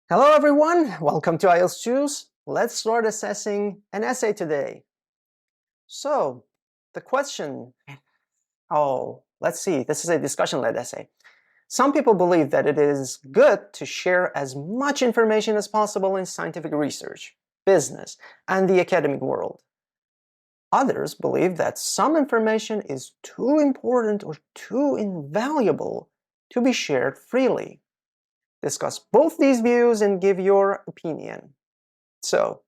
Hello everyone, welcome to IELTS Juice. Let's start assessing an essay today. So, the question, let's see, this is a discussion-led essay. Some people believe that it is good to share as much information as possible in scientific research, business, and the academic world. Others believe that some information is too important or too invaluable to be shared freely. Discuss both these views and give your opinion. So,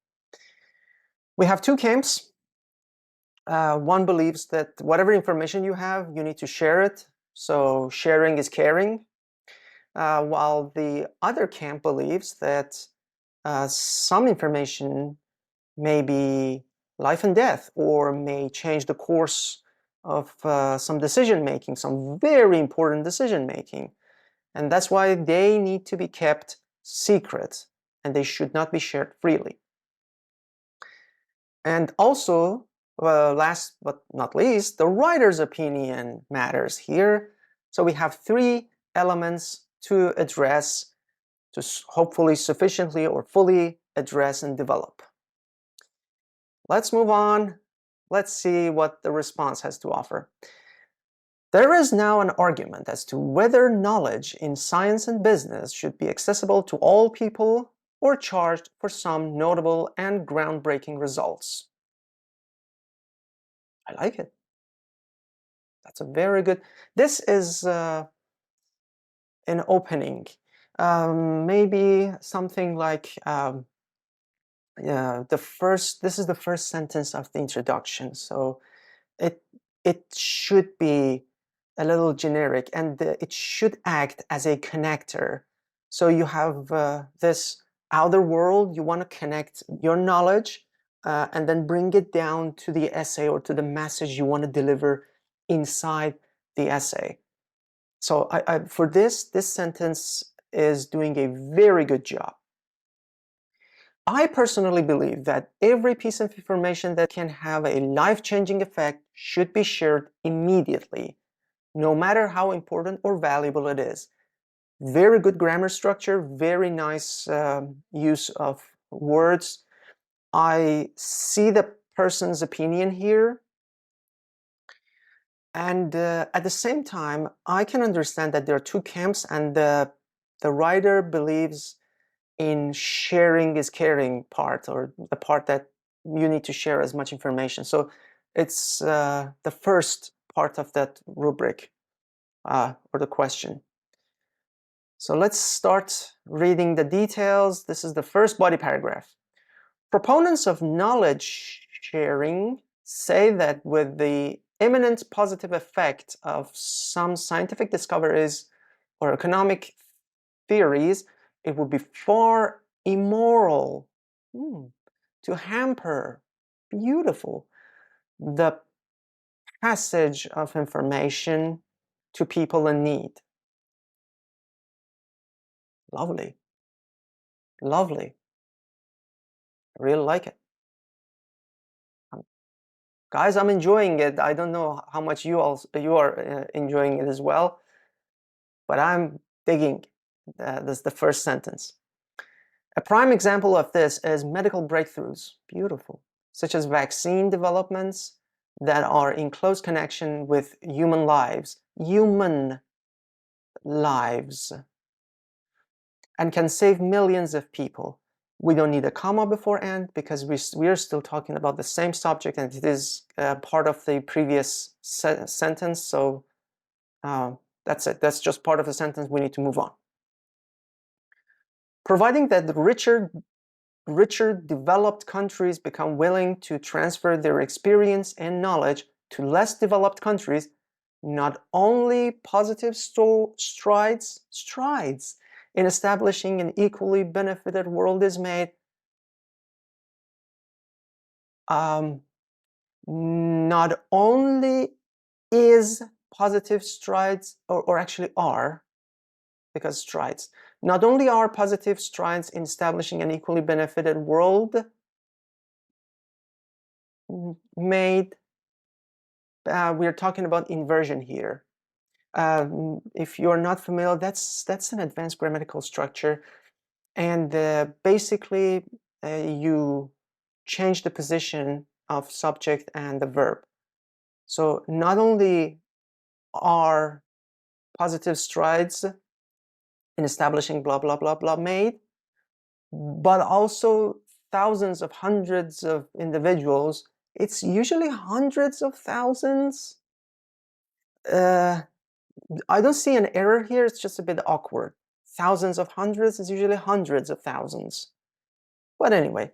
we have two camps. One believes that whatever information you have, you need to share it. So sharing is caring. While the other camp believes that some information may be life and death or may change the course of some decision making, some very important decision making. And that's why they need to be kept secret and they should not be shared freely. And also, last but not least, the writer's opinion matters here. So we have three elements to address, to hopefully sufficiently or fully address and develop. Let's move on. Let's see what the response has to offer. There is now an argument as to whether knowledge in science and business should be accessible to all people or charged for some notable and groundbreaking results. I like it. That's a very good. This is an opening. Maybe something like this is the first sentence of the introduction, so it should be a little generic and it should act as a connector. So you have this outer world, you want to connect your knowledge and then bring it down to the essay or to the message you want to deliver inside the essay. So for this sentence is doing a very good job. I personally believe that every piece of information that can have a life-changing effect should be shared immediately, no matter how important or valuable it is. Very good grammar structure, very nice use of words. I see the person's opinion here. And at the same time, I can understand that there are two camps, and the writer believes in sharing is caring part, or the part that you need to share as much information. So it's the first part of that rubric or the question. So let's start reading the details. This is the first body paragraph. Proponents of knowledge sharing say that with the imminent positive effect of some scientific discoveries or economic theories, it would be far immoral to hamper, beautiful, the passage of information to people in need. Lovely. Lovely. I really like it. Guys, I'm enjoying it. I don't know how much you are enjoying it as well, but I'm digging. This is the first sentence. A prime example of this is medical breakthroughs, beautiful, such as vaccine developments that are in close connection with human lives, and can save millions of people. We don't need a comma before and because we are still talking about the same subject and it is part of the previous sentence, so that's it. That's just part of the sentence. We need to move on. Providing that the richer developed countries become willing to transfer their experience and knowledge to less developed countries, not only positive strides in establishing an equally benefited world is made, not only is positive strides, or actually are, because strides, not only are positive strides in establishing an equally benefited world made, we're talking about inversion here. If you're not familiar, that's an advanced grammatical structure. and basically you change the position of subject and the verb. So not only are positive strides in establishing blah blah blah blah made, but also thousands of hundreds of individuals, it's usually hundreds of thousands. I don't see an error here, it's just a bit awkward. Thousands of hundreds is usually hundreds of thousands. But anyway,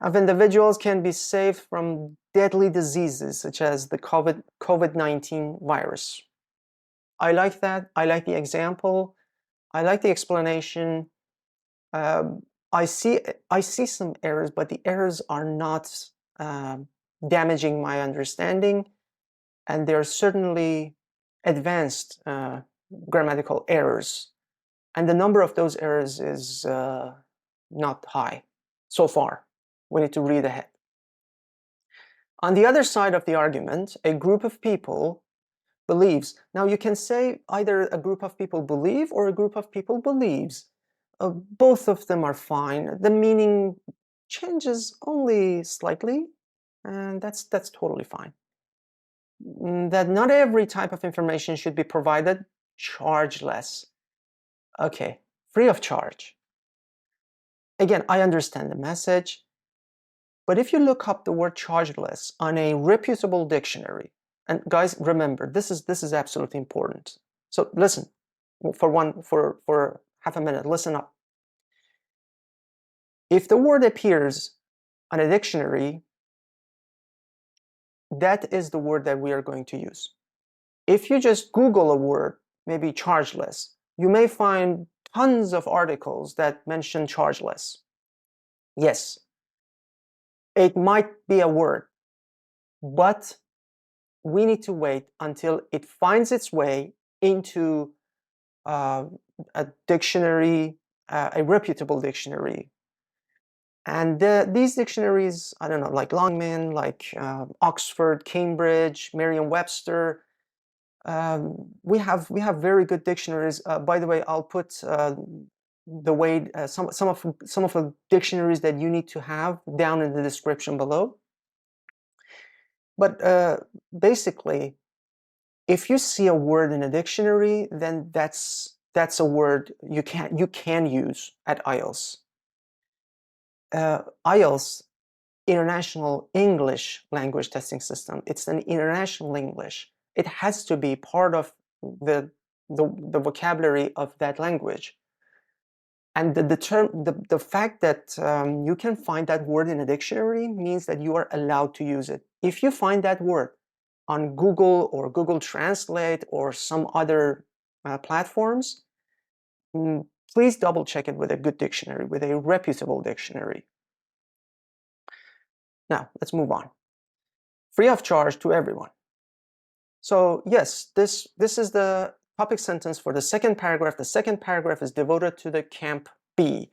of individuals can be saved from deadly diseases such as the COVID-19 virus. I like that. I like the example. I like the explanation. I see some errors, but the errors are not damaging my understanding, and there are certainly advanced grammatical errors, and the number of those errors is not high so far. We need to read ahead. On the other side of the argument, a group of people believes. Now you can say either a group of people believe or a group of people believes. Both of them are fine. The meaning changes only slightly, and that's totally fine. That not every type of information should be provided chargeless. Okay, free of charge. Again, I understand the message, but if you look up the word chargeless on a reputable dictionary, and guys, remember, this is absolutely important. So listen, for half a minute, listen up. If the word appears on a dictionary, that is the word that we are going to use. If you just Google a word, maybe chargeless, you may find tons of articles that mention chargeless. Yes, it might be a word, but we need to wait until it finds its way into a dictionary, a reputable dictionary. And these dictionaries, I don't know, like Longman, like Oxford, Cambridge, Merriam-Webster, we have very good dictionaries. By the way, I'll put the way some of the dictionaries that you need to have down in the description below. But basically, if you see a word in a dictionary, then that's a word you can use at IELTS. IELTS, International English Language Testing System. It's an international English. It has to be part of the vocabulary of that language. And the fact that you can find that word in a dictionary means that you are allowed to use it. If you find that word on Google or Google Translate or some other platforms, please double check it with a good dictionary, with a reputable dictionary. Now, let's move on. Free of charge to everyone. So yes, this is the topic sentence for the second paragraph. The second paragraph is devoted to the Camp B.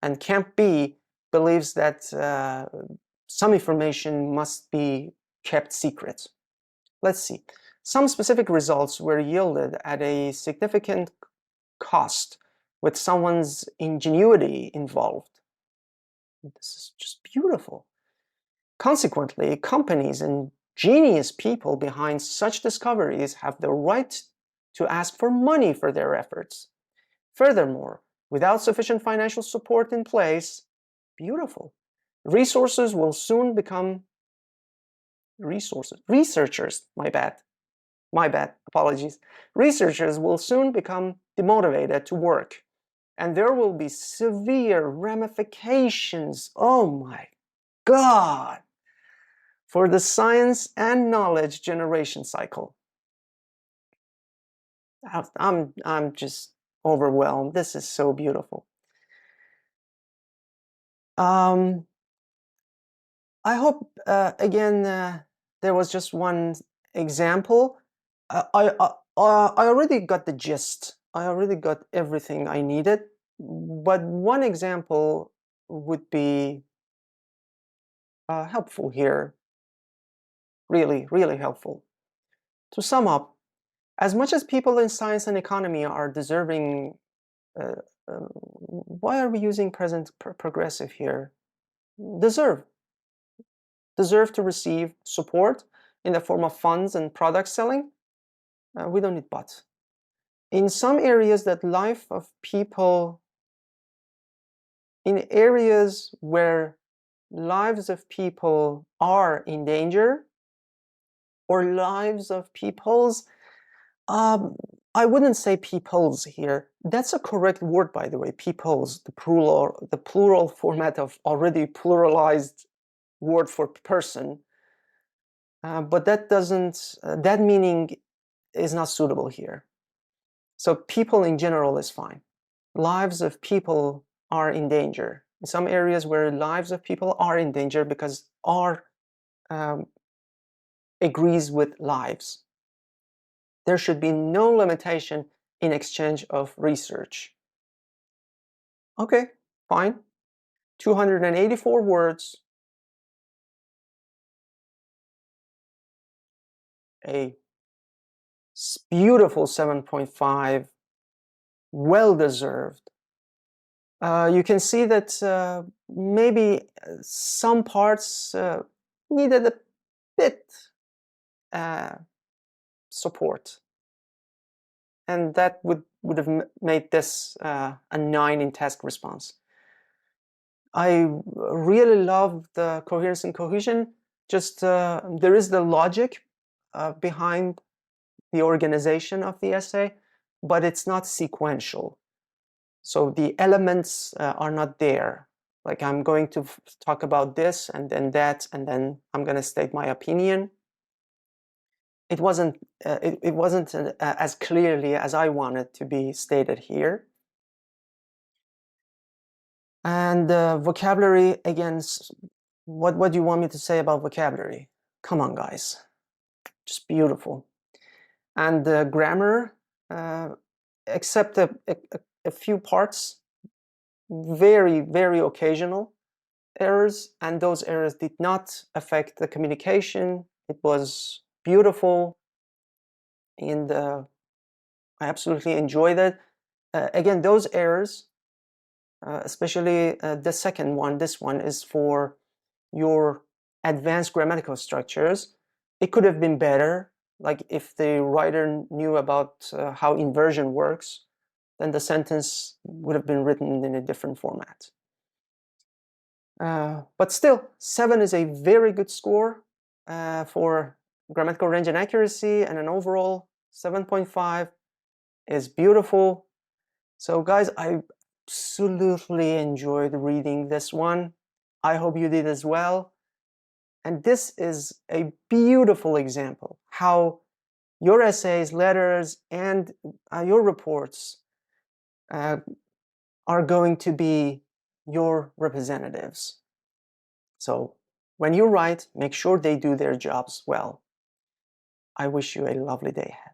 And Camp B believes that some information must be kept secret. Let's see. Some specific results were yielded at a significant cost with someone's ingenuity involved. This is just beautiful. Consequently, companies and genius people behind such discoveries have the right to ask for money for their efforts. Furthermore, without sufficient financial support in place, beautiful, resources will soon become researchers, my bad, apologies. Researchers will soon become demotivated to work, and there will be severe ramifications, oh my God, for the science and knowledge generation cycle. I'm just overwhelmed. This is so beautiful. I hope again there was just one example. I already got the gist. I already got everything I needed, but one example would be helpful here. Really, really helpful. To sum up, as much as people in science and economy are deserving why are we using present progressive here? Deserve. Deserve to receive support in the form of funds and product selling. We don't need but. In some areas that life of people, in areas where lives of people are in danger, or lives of peoples, I wouldn't say peoples here. That's a correct word, by the way, peoples, the plural format of already pluralized word for person. But that meaning is not suitable here. So people in general is fine. Lives of people are in danger. In some areas where lives of people are in danger, because are agrees with lives. There should be no limitation in exchange of research. Okay, fine. 284 words. A beautiful 7.5, well-deserved. You can see that maybe some parts needed a bit support, and that would have made this a 9 in task response. I really love the coherence and cohesion. Just there is the logic behind the organization of the essay, but it's not sequential. So the elements are not there. Like I'm going to talk about this and then that, and then I'm going to state my opinion. It wasn't as clearly as I wanted to be stated here. And vocabulary, again, what do you want me to say about vocabulary? Come on, guys. Just beautiful. And grammar, except a few parts, very, very occasional errors, and those errors did not affect the communication. It was beautiful, and I absolutely enjoyed it. Again, those errors, especially the second one, this one is for your advanced grammatical structures. It could have been better, like if the writer knew about how inversion works, then the sentence would have been written in a different format. But still, 7 is a very good score for grammatical range and accuracy, and an overall 7.5 is beautiful. So guys, I absolutely enjoyed reading this one. I hope you did as well. And this is a beautiful example how your essays, letters, and your reports are going to be your representatives. So when you write, make sure they do their jobs well. I wish you a lovely day ahead.